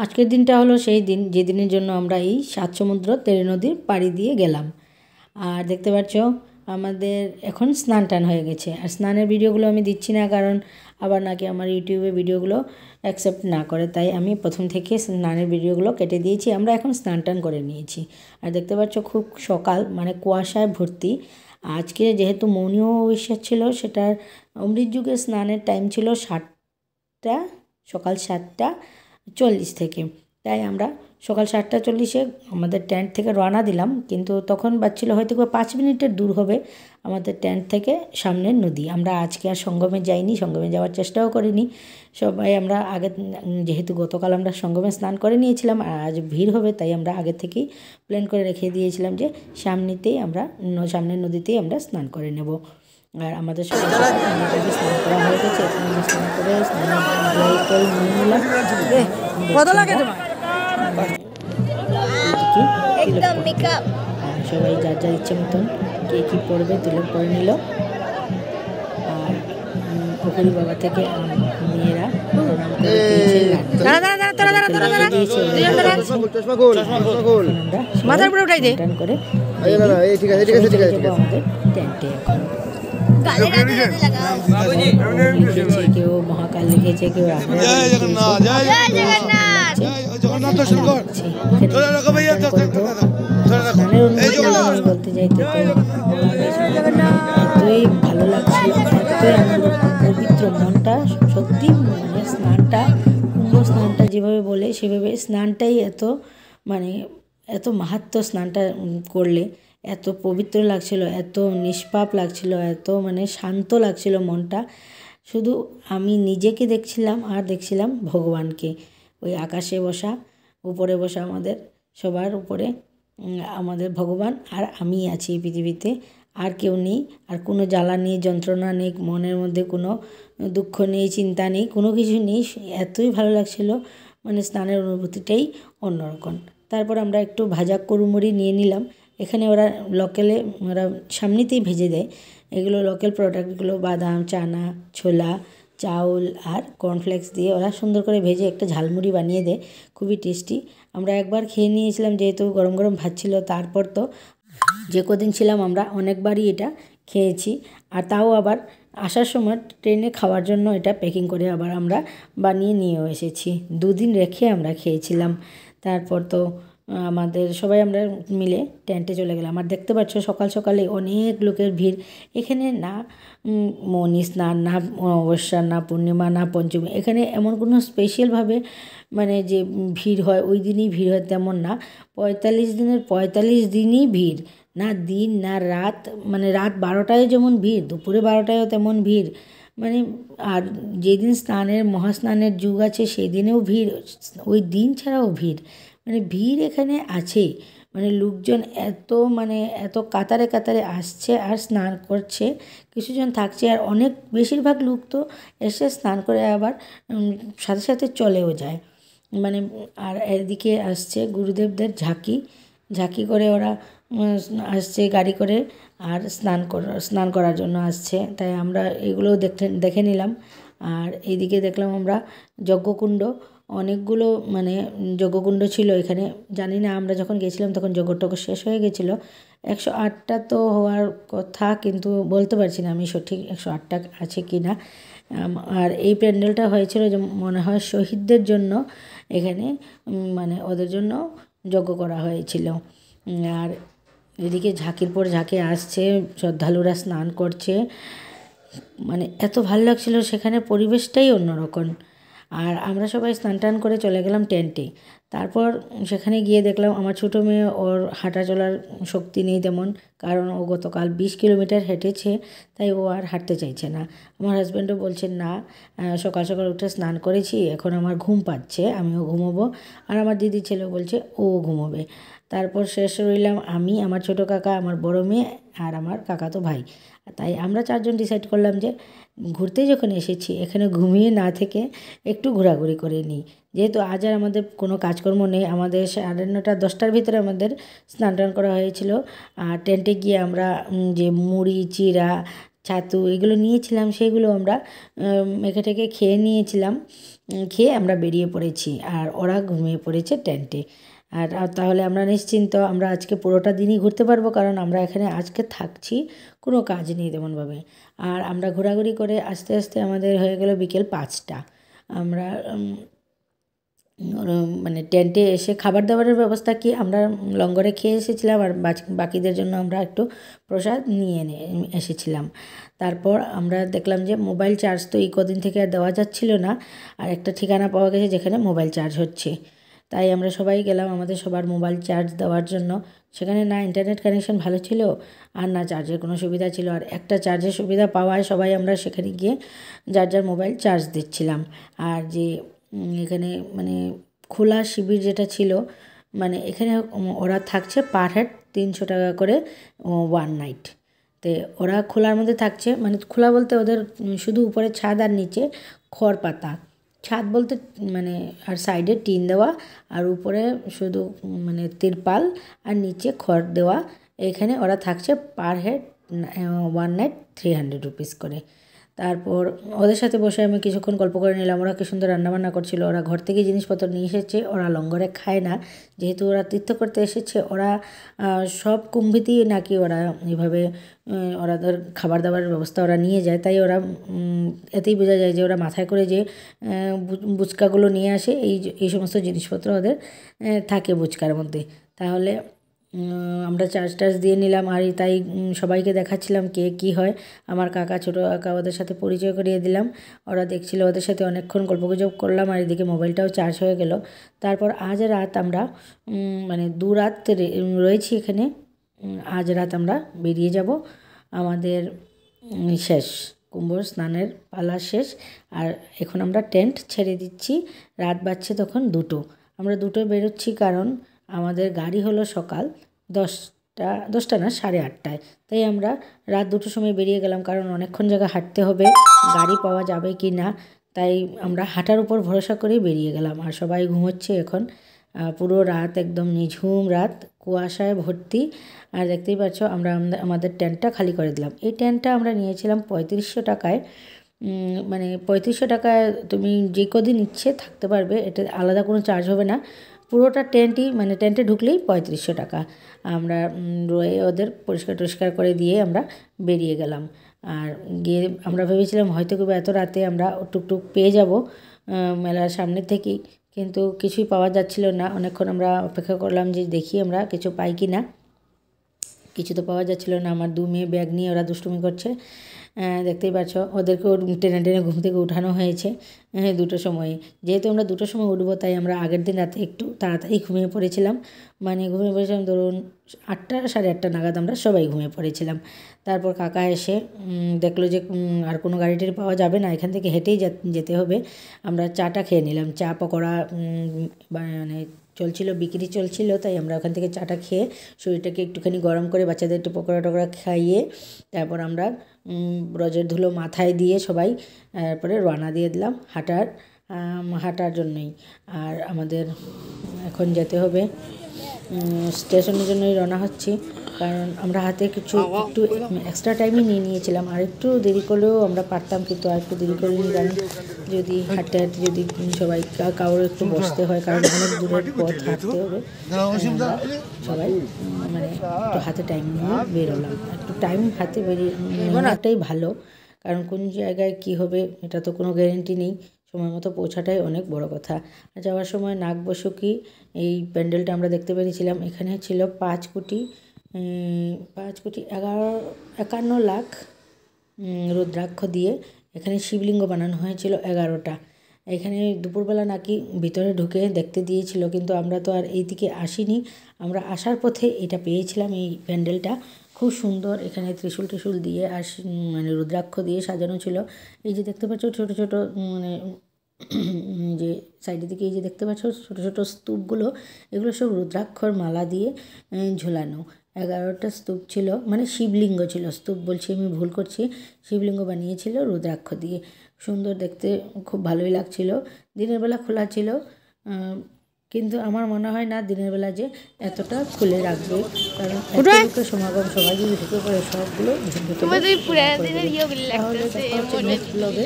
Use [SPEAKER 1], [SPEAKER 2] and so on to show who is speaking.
[SPEAKER 1] আজকের দিনটা হলো সেই দিন যেদিনের জন্য আমরা এই সাত সমুদ্র তেরো নদীর পাড়ি দিয়ে গেলাম। আর দেখতে পাচ্ছ আমাদের এখন স্নান টান হয়ে গেছে। আর স্নানের ভিডিওগুলো আমি দিচ্ছি না, কারণ আবার নাকি আমার ইউটিউবে ভিডিওগুলো অ্যাকসেপ্ট না করে, তাই আমি প্রথম থেকে স্নানের ভিডিওগুলো কেটে দিয়েছি। আমরা এখন স্নান টান করে নিয়েছি। আর দেখতে পাচ্ছ খুব সকাল, মানে কুয়াশায় ভর্তি। আজকে যেহেতু মৌনী অমাবস্যা ছিল, সেটার অমৃত যুগের স্নানের টাইম ছিল সকাল 7:40 থেকে। তাই আমরা সকাল 7:40-এ আমাদের ট্যান্ট থেকে রওনা দিলাম, কিন্তু তখন বাজছিল হয়তো 5 মিনিটের দূর হবে আমাদের ট্যান্ট থেকে সামনের নদী। আমরা আজকে আর সঙ্গমে যাইনি, সঙ্গমে যাওয়ার চেষ্টাও করিনি। সবাই আমরা আগে, যেহেতু গতকাল আমরা সঙ্গমে স্নান করে নিয়েছিলাম আর আজ ভিড় হবে, তাই আমরা আগে থেকেই প্ল্যান করে রেখে দিয়েছিলাম যে সামনের নদীতেই আমরা স্নান করে নেব। আর আমাদের সবাই স্নান করা হয়ে গেছে। স্নান করে নিয়ে নিলাম। সবাই যার যার ইচ্ছে মতন কে কী পড়বে তুলে পরে নিল। আর পুকুরি বাবা থেকে মেয়েরা করে আমাদের টেন্টে এখন লিখেছে, কেউ মহাকাল লিখেছে, কেউ বলতে চাইতে এতই ভালো লাগছিল, এতই আনন্দ, পবিত্র মনটা সত্যি। মানে স্নানটা, কুম্ভ স্নানটা যেভাবে বলে সেভাবে স্নানটাই এত মাহাত্ম্য। স্নানটা করলে এত পবিত্র লাগছিল, এত নিষ্পাপ লাগছিল, এত শান্ত লাগছিল মনটা। শুধু আমি নিজেকে দেখছিলাম আর দেখছিলাম ভগবানকে। ওই আকাশে বসা, উপরে বসা, আমাদের সবার উপরে আমাদের ভগবান, আর আমি আছি এই পৃথিবীতে, আর কেউ নেই। আর কোনো জ্বালা নেই, যন্ত্রণা নেই, মনের মধ্যে কোনো দুঃখ নেই, চিন্তা নেই, কোনো কিছু নেই। এতই ভালো লাগছিল, স্নানের অনুভূতিটাই অন্যরকম। তারপর আমরা একটু ভাজা কুড়মুড়ি নিয়ে নিলাম। এখানে ওরা সামনেতেই ভেজে দেয়। এগুলো লোকাল প্রোডাক্টগুলো, বাদাম, চানা, ছোলা, চাউল আর কর্নফ্লেক্স দিয়ে ওরা সুন্দর করে ভেজে একটা ঝালমুড়ি বানিয়ে দেয়, খুবই টেস্টি। আমরা একবার খেয়ে নিয়েছিলাম, যেহেতু গরম গরম ভাত ছিল। তারপর তো যে কদিন ছিলাম আমরা অনেকবারই এটা খেয়েছি। আর তাও আবার আসার সময় ট্রেনে খাওয়ার জন্য এটা প্যাকিং করে আবার আমরা বানিয়ে নিয়েও এসেছি। 2 দিন রেখে আমরা খেয়েছিলাম। তারপর তো আমাদের সবাই আমরা মিলে টেন্টে চলে গেলাম। আর দেখতে পাচ্ছ সকাল সকালে অনেক লোকের ভিড় এখানে। না মৌনী স্নান, না অমাবস্যা, না পূর্ণিমা, না পঞ্চমী, এখানে এমন কোনো স্পেশালভাবে যে ভিড় হয় ওই দিনই ভিড় হয় তেমন না। 45 দিনের 45 দিনই ভিড়, না দিন না রাত। রাত 12টায় যেমন ভিড়, দুপুরে 12টায়ও তেমন ভিড়। আর যেদিন মহাস্নানের যুগ আছে সেই দিনেও ভিড়, ওই দিন ছাড়াও ভিড়। ভিড় এখানে আছেই। লোকজন এত কাতারে কাতারে আসছে আর স্নান করছে, কিছুজন থাকছে। আর বেশিরভাগ লোক তো এসে স্নান করে আবার সাথে সাথে চলেও যায়। আর এদিকে আসছে গুরুদেবদের ঝাঁকি করে ওরা আসছে গাড়ি করে, আর স্নান করার জন্য আসছে। তাই আমরা এগুলো দেখে নিলাম। আর এইদিকে দেখলাম আমরা যজ্ঞকুণ্ড, অনেকগুলো যজ্ঞকুণ্ড ছিল এখানে। জানি না, আমরা যখন গেছিলাম তখন যজ্ঞটজ্ঞ শেষ হয়ে গেছিলো। 108টা তো হওয়ার কথা, কিন্তু বলতে পারছি না আমি সঠিক 108টা আছে কি না। আর এই প্যান্ডেলটা হয়েছিল যে মনে হয় শহীদদের জন্য, এখানে ওদের জন্য যজ্ঞ করা হয়েছিল। আর এদিকে ঝাঁকির পর ঝাঁকি আসছে, শ্রদ্ধালুরা স্নান করছে। এত ভালো লাগছিল সেখানে, পরিবেশটাই অন্যরকম। আর আমরা সবাই স্নান টান করে চলে গেলাম টেন্টে। তারপর সেখানে গিয়ে দেখলাম আমার ছোটো মেয়ে, ওর হাঁটা চলার শক্তি নেই তেমন, কারণ ও গতকাল 20 কিলোমিটার হেঁটেছে, তাই ও আর হাঁটতে চাইছে না। আমার হাজব্যান্ডও বলছে না, সকাল সকাল উঠে স্নান করেছি, এখন আমার ঘুম পাচ্ছে, আমিও ঘুমোবো। আর আমার দিদির ছেলেও বলছে ও ঘুমোবে। তারপর শেষ রইলাম আমি, আমার ছোটো কাকা, আমার বড় মেয়ে আর আমার কাকাতো ভাই। তাই আমরা 4 জন ডিসাইড করলাম যে ঘুরতে যখন এসেছি এখানে ঘুমিয়ে না থেকে একটু ঘোরাঘুরি করে নিই। যেহেতু আজ আর আমাদের কোনো কাজকর্ম নেই, আমাদের 9:30 10টার ভিতরে আমাদের স্নান টান করা হয়েছিল। আর টেন্টে গিয়ে আমরা যে মুড়ি, চিড়া, ছাতু এগুলো নিয়েছিলাম, সেগুলো আমরা মেখে টেকে খেয়ে নিয়েছিলাম। খেয়ে আমরা বেরিয়ে পড়েছি, আর ওরা ঘুমিয়ে পড়েছে টেন্টে। আর তাহলে আমরা নিশ্চিন্ত, আমরা আজকে পুরোটা দিনই ঘুরতে পারবো, কারণ আমরা এখানে আজকে থাকছি, কোনো কাজ নেই তেমনভাবে। আর আমরা ঘোরাঘুরি করে আস্তে আস্তে আমাদের হয়ে গেল বিকেল 5টা। আমরা মানে টেন্টে এসে খাবার দাবারের ব্যবস্থা কি আমরা লঙ্গরে খেয়ে এসেছিলাম, আর বাকিদের জন্য আমরা একটু প্রসাদ নিয়ে এসেছিলাম। তারপর আমরা দেখলাম যে মোবাইল চার্জ তো এই কদিন থেকে আর দেওয়া যাচ্ছিল না, আর একটা ঠিকানা পাওয়া গেছে যেখানে মোবাইল চার্জ হচ্ছে। তাই আমরা সবাই গেলাম আমাদের সবার মোবাইল চার্জ দেওয়ার জন্য। সেখানে না ইন্টারনেট কানেকশন ভালো ছিল, আর না চার্জের কোনো সুবিধা ছিল। আর একটা চার্জের সুবিধা পাওয়ায় সবাই আমরা সেখানে গিয়ে যার যার মোবাইল চার্জ দিচ্ছিলাম। আর যে এখানে মানে খোলা শিবির যেটা ছিল, মানে এখানে ওরা থাকছে পার হেড 300 টাকা করে ওয়ান নাইট। তো ওরা খোলার মধ্যে থাকছে, মানে খোলা বলতে ওদের শুধু উপরে ছাদ আর নিচে খড় পাতা। ছাদ বলতে মানে আর সাইডে টিন দেওয়া, আর উপরে শুধু মানে তিরপাল, আর নিচে খড় দেওয়া। এখানে ওরা থাকছে per head one night 300 rupees করে। তারপর ওদের সাথে বসে আমি কিছুক্ষণ গল্প করে নিলাম। ওরা কি সুন্দর রান্নাবান্না করছিল। ওরা ঘর থেকে জিনিসপত্র নিয়ে এসেছে, ওরা লঙ্গরে খায় না, যেহেতু ওরা তীর্থ করতে এসেছে। ওরা সব কুম্ভিতেই নাকি ওরা এইভাবে ওরাদের খাবার দাবারের ব্যবস্থা ওরা নিয়ে যায়। তাই ওরা এতেই বোঝা যায় যে ওরা মাথায় করে যে বুচকাগুলো নিয়ে আসে, এই সমস্ত জিনিসপত্র ওদের থাকে বুচকার মধ্যে। তাহলে আমরা চার্জ টার্জ দিয়ে নিলাম, আর তাই সবাইকে দেখাচ্ছিলাম কে কী হয়। আমার কাকা, ছোটো কাকা, ওদের সাথে পরিচয় করিয়ে দিলাম। ওরা দেখছিল, ওদের সাথে অনেকক্ষণ গল্পগুজব করলাম, আর এদিকে মোবাইলটাও চার্জ হয়ে গেল। তারপর আজ রাত আমরা মানে 2 রাত রয়েছি এখানে। আজ রাত আমরা বেরিয়ে যাব। আমাদের শেষ, কুম্ভ স্নানের পালা শেষ, আর এখন আমরা টেন্ট ছেড়ে দিচ্ছি। রাত বাজছে তখন 2টো। আমরা 2টোয় বেরোচ্ছি, কারণ আমাদের গাড়ি হলো সকাল 10টা না 8:30টায়। তাই আমরা রাত 2টোর সময় বেরিয়ে গেলাম, কারণ অনেকক্ষণ জায়গা হাঁটতে হবে, গাড়ি পাওয়া যাবে কি না। তাই আমরা হাঁটার উপর ভরসা করেই বেরিয়ে গেলাম। আর সবাই ঘুমোচ্ছে এখন। পুরো রাত একদম নিঝুম রাত, কুয়াশায় ভর্তি। আর দেখতেই পাচ্ছ আমরা আমাদের টেন্টটা খালি করে দিলাম। এই টেন্টটা আমরা নিয়েছিলাম 3500 টাকায়। মানে 3500 টাকায় তুমি যে কদিন ইচ্ছে থাকতে পারবে, এটা আলাদা কোনো চার্জ হবে না। পুরোটা টেন্টই মানে টেন্টে ঢুকলেই 3500 টাকা। আমরা রয়ে ওদের পরিষ্কার টরিষ্কার করে দিয়ে আমরা বেরিয়ে গেলাম। আর গিয়ে আমরা ভেবেছিলাম হয়তো এত রাতে আমরা টুকটুক পেয়ে যাব মেলার সামনে থেকেই, কিন্তু কিছুই পাওয়া যাচ্ছিল না। অনেকক্ষণ আমরা অপেক্ষা করলাম যে দেখি আমরা কিছু পাই কি না। কিছু তো পাওয়া যাচ্ছিল না। আমার 2 মেয়ে ব্যাগ নিয়ে ওরা দুষ্টুমি করছে। দেখতেই পাচ্ছ, ওদেরকেও টেনে টেনে ঘুম থেকে উঠানো হয়েছে 2টোর সময়ে। যেহেতু আমরা 2টোর সময় উঠবো, তাই আমরা আগের দিন রাতে একটু তাড়াতাড়ি ঘুমিয়ে পড়েছিলাম। মানে ঘুমিয়ে পড়েছিলাম ধরুন 8টা 8:30 নাগাদ আমরা সবাই ঘুমিয়ে পড়েছিলাম। তারপর কাকা এসে দেখলো যে আর কোনো গাড়ি টাড়ি পাওয়া যাবে না, এখান থেকে হেঁটেই যেতে হবে। আমরা চাটা খেয়ে নিলাম। চা পকোড়া মানে বিক্রি চলছিল, তাই আমরা ওখান থেকে চাটা খেয়ে শরীরটাকে একটুখানি গরম করে বাচ্চাদের একটু পকোড়া টকোড়া খাইয়ে তারপর আমরা ব্রজের ধুলো মাথায় দিয়ে সবাই তারপরে রওনা দিয়ে দিলাম হাঁটার জন্যই। আর আমাদের এখন যেতে হবে স্টেশনের জন্যই রওনা হচ্ছি, কারণ আমরা হাতে একটু এক্সট্রা টাইমই নিয়ে নিয়েছিলাম। আর একটু দেরি করলেও আমরা পারতাম, কিন্তু আর একটু দেরি করে নিই, কারণ যদি হাঁটতে হাঁটতে যদি সবাই কারোর একটু বসতে হয়, কারণ অনেক দূরের পথ হাঁটতে হবে। সবাই মানে একটু হাতে টাইম নিয়ে বেরোলাম। একটু টাইম হাতে বেরিয়ে নেওয়াটাই ভালো, কারণ কোন জায়গায় কি হবে এটা তো কোনো গ্যারেন্টি নেই। সময় মতো পৌঁছাটাই অনেক বড় কথা। আর যাওয়ার সময় নাগবসুকি এই প্যান্ডেলটা আমরা দেখতে পেরেছিলাম। এখানে ছিল 5 কোটি 51 লাখ রুদ্রাক্ষ দিয়ে এখানে শিবলিঙ্গ বানানো হয়েছিল 11টা। এখানে দুপুরবেলা নাকি ভিতরে ঢুকে দেখতে দিয়েছিল, কিন্তু আমরা তো আর এই দিকে আসিনি। আমরা আসার পথে এটা পেয়েছিলাম, এই প্যান্ডেলটা খুব সুন্দর। এখানে ত্রিশূল টিশূল দিয়ে আর মানে রুদ্রাক্ষ দিয়ে সাজানো ছিল। এই যে দেখতে পাচ্ছ ছোটো ছোটো মানে যে সাইডের দিকে এই যে দেখতে পাচ্ছ ছোটো ছোটো স্তূপগুলো, এগুলো সব রুদ্রাক্ষর মালা দিয়ে ঝোলানো। 11টা স্তূপ ছিল, মানে শিবলিঙ্গ ছিল, স্তূপ বলছি আমি, ভুল করছি। শিবলিঙ্গ বানিয়েছিল রুদ্রাক্ষ দিয়ে, সুন্দর দেখতে, খুব ভালোই লাগছিল। দিনের বেলা খোলা ছিল, কিন্তু আমার মনে হয় না দিনের বেলা যে এতটা খুলে রাখবে, কারণ এত লোকের সমাগম, সবাই যদি ঢুকে পড়ে সবগুলো ঝুঁকে তাহলে দেখা হচ্ছে নেক্সট ব্লগে।